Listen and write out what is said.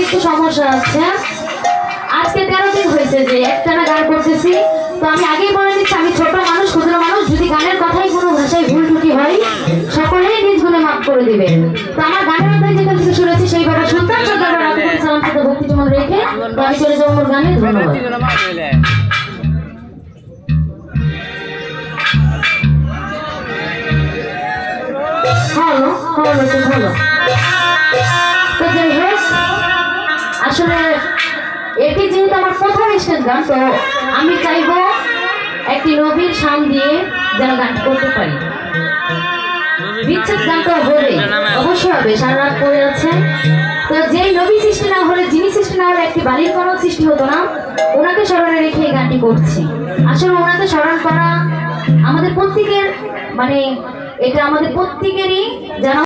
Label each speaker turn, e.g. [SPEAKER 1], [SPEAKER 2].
[SPEAKER 1] একটু সমস্যা আছে। আজকে 13 দিন হয়েছে যে একটানা গান করতেছি। তো আমি আগেই বলে দিচ্ছি, আমি ছোট মানুষ, ক্ষুদ্র মানুষ। যদি গানের কথাই কোনো ভাষায় ভুল ত্রুটি হয়, সকলেই নিজ গুণে মাফ করে দিবেন। তো আমার গানের মধ্যে যেখান থেকে শুরু হয়েছে সেইভাবে সুলতান সরকার সালাম সাথে ভক্তি জমন রেখে তো আমি চলে যাবো আমার গানে। ধন্যবাদ। ভালো ভালো ভালো। তো যাই হোক, আসলে এটি যেহেতু আমার প্রথম স্টেজ গান, তো আমি চাইবো একটি নবীর শান দিয়ে যেন গান করতে পারি। বিচ্ছেদ গান তো হবে, অবশ্যই হবে, সারা রাত পড়ে আছে। তো যেই নবী সৃষ্টি না হলে, যিনি সৃষ্টি না হলে একটি বালির কোনো সৃষ্টি হতো না, ওনাকে স্মরণে রেখে এই গানটি করছি। আসলে ওনাকে স্মরণ করা আমাদের প্রত্যেকের, মানে এটা আমাদের প্রত্যেকেরই জানা।